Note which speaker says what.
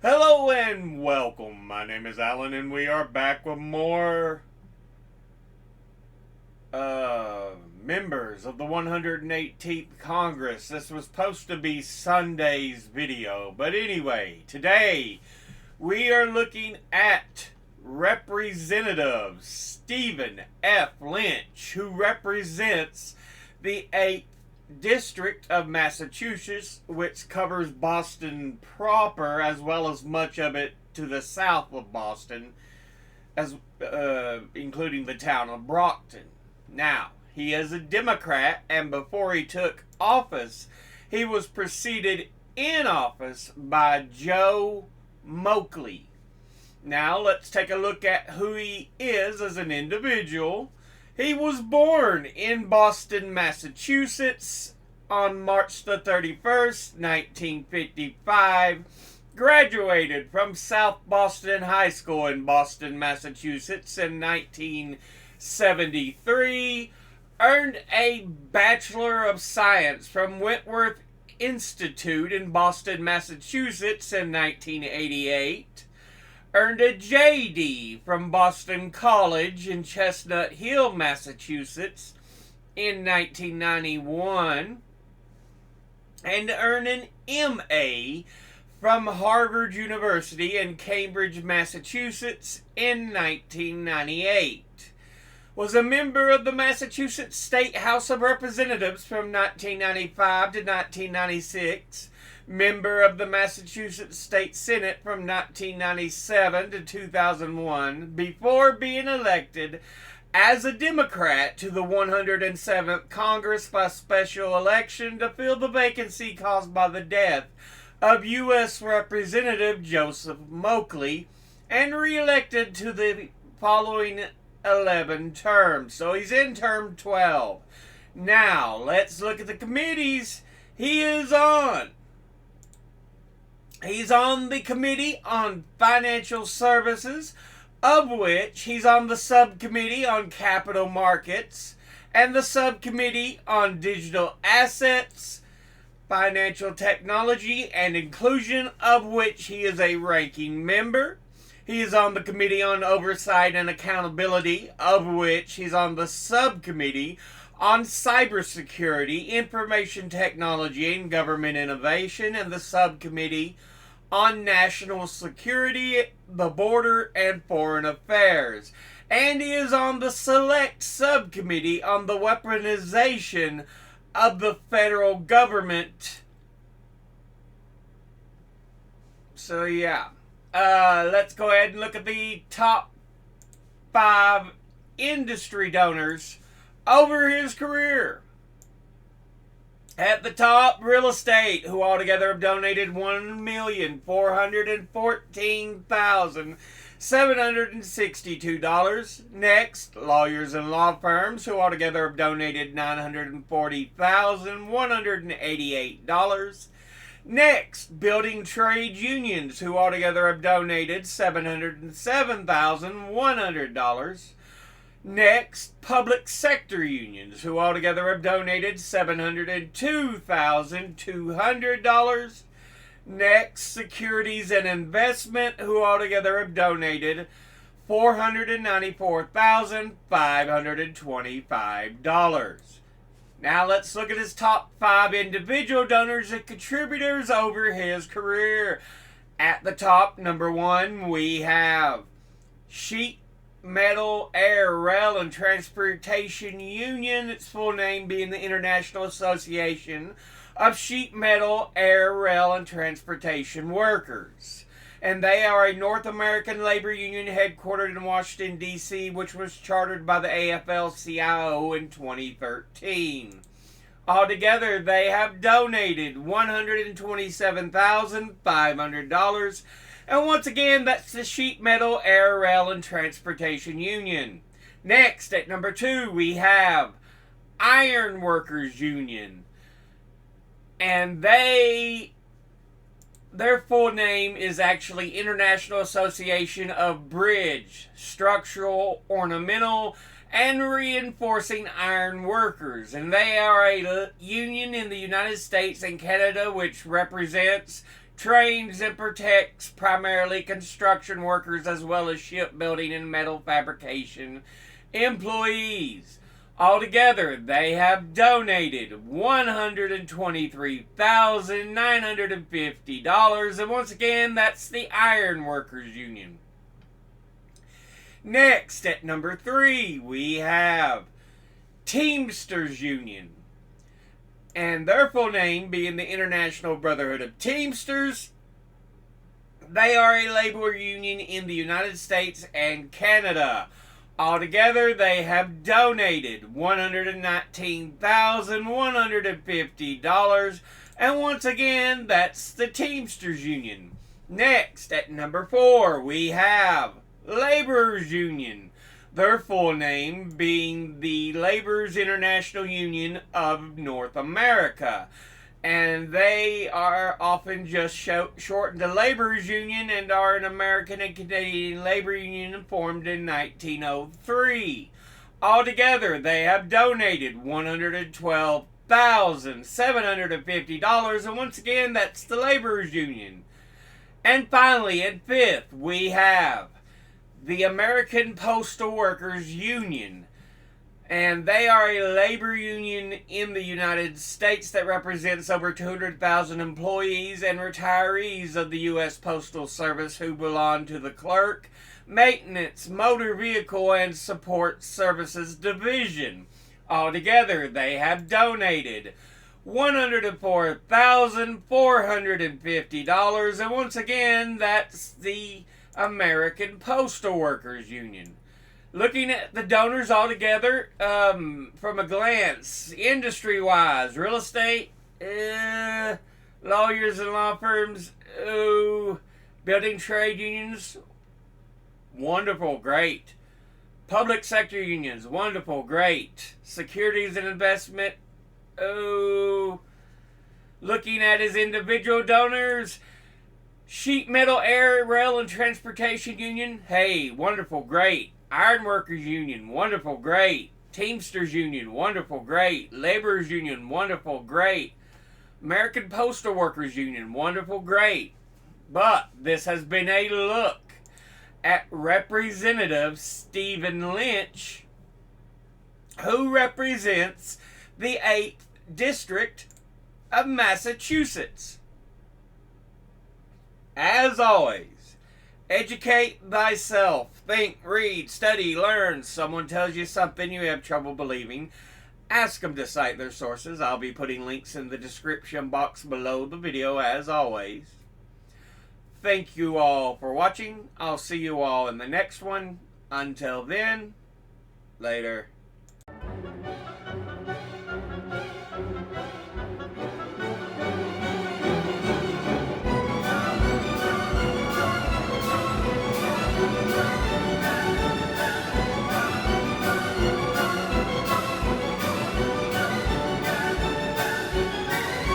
Speaker 1: Hello and welcome. My name is Alan, and we are back with more members of the 118th Congress. This was supposed to be Sunday's video, but anyway, today we are looking at Representative Stephen F. Lynch, who represents the 8th District of Massachusetts, which covers Boston proper as well as much of it to the south of Boston, as including the town of Brockton. Now, he is a Democrat, and before he took office, he was preceded in office by Joe Moakley. Now, let's take a look at who he is as an individual. He was born in Boston, Massachusetts on March the 31st, 1955. Graduated from South Boston High School in Boston, Massachusetts in 1973. Earned a Bachelor of Science from Wentworth Institute in Boston, Massachusetts in 1988. Earned a JD from Boston College in Chestnut Hill, Massachusetts in 1991. And earned an MA from Harvard University in Cambridge, Massachusetts in 1998. Was a member of the Massachusetts State House of Representatives from 1995 to 1996. Member of the Massachusetts State Senate from 1997 to 2001 before being elected as a Democrat to the 107th Congress by special election to fill the vacancy caused by the death of U.S. Representative Joseph Moakley, and reelected to the following 11 terms. So he's in term 12. Now, let's look at the committees he is on. He's on the Committee on Financial Services, of which he's on the Subcommittee on Capital Markets and the Subcommittee on Digital Assets, Financial Technology, and Inclusion, of which he is a ranking member. He is on the Committee on Oversight and Accountability, of which he's on the Subcommittee on Cybersecurity, Information Technology, and Government Innovation, and the Subcommittee on National Security, the Border, and Foreign Affairs. And he is on the Select Subcommittee on the Weaponization of the Federal Government. So, yeah. Let's go ahead and look at the top 5 industry donors over his career. At the top, real estate, who altogether have donated $1,414,762. Next, lawyers and law firms, who altogether have donated $940,188. Next, building trade unions, who altogether have donated $707,100. Next, public sector unions, who altogether have donated $702,200. Next, securities and investment, who altogether have donated $494,525. Now let's look at his top 5 individual donors and contributors over his career. At the top, number 1, we have Sheet Metal, Air, Rail, and Transportation Union, its full name being the International Association of Sheet Metal, Air, Rail, and Transportation Workers. And they are a North American labor union headquartered in Washington, D.C., which was chartered by the AFL-CIO in 2013. Altogether, they have donated $127,500. And once again, that's the Sheet Metal, Air, Rail, and Transportation Union. Next, at number 2, we have Iron Workers Union. And their full name is actually International Association of Bridge, Structural, Ornamental, and Reinforcing Iron Workers. And they are a union in the United States and Canada which represents trains and protects primarily construction workers as well as shipbuilding and metal fabrication employees. Altogether, they have donated $123,950, and once again, that's the Iron Workers Union. Next, at number 3, we have Teamsters Union, and their full name being the International Brotherhood of Teamsters. They are a labor union in the United States and Canada. Altogether, they have donated $119,150, and once again, that's the Teamsters Union. Next, at number 4, we have Laborers Union. Their full name being the Laborers International Union of North America. And they are often just shortened to Laborers Union and are an American and Canadian labor union formed in 1903. Altogether, they have donated $112,750, and once again, that's the Laborers Union. And finally, at 5th, we have the American Postal Workers Union. And they are a labor union in the United States that represents over 200,000 employees and retirees of the U.S. Postal Service who belong to the Clerk, Maintenance, Motor Vehicle, and Support Services Division. Altogether, they have donated $104,450, and once again, that's the American Postal Workers Union. Looking at the donors altogether, from a glance, industry-wise, real estate, lawyers and law firms, building trade unions, wonderful, great. Public sector unions, wonderful, great. Securities and investment, looking at his individual donors, sheet metal, air, rail, and transportation union, hey, wonderful, great. Iron Workers Union, wonderful, great. Teamsters Union, wonderful, great. Laborers Union, wonderful, great. American Postal Workers Union, wonderful, great. But this has been a look at Representative Stephen Lynch, who represents the 8th District of Massachusetts. As always, educate thyself. Think, read, study, learn. Someone tells you something you have trouble believing, ask them to cite their sources. I'll be putting links in the description box below the video as always. Thank you all for watching. I'll see you all in the next one. Until then, later.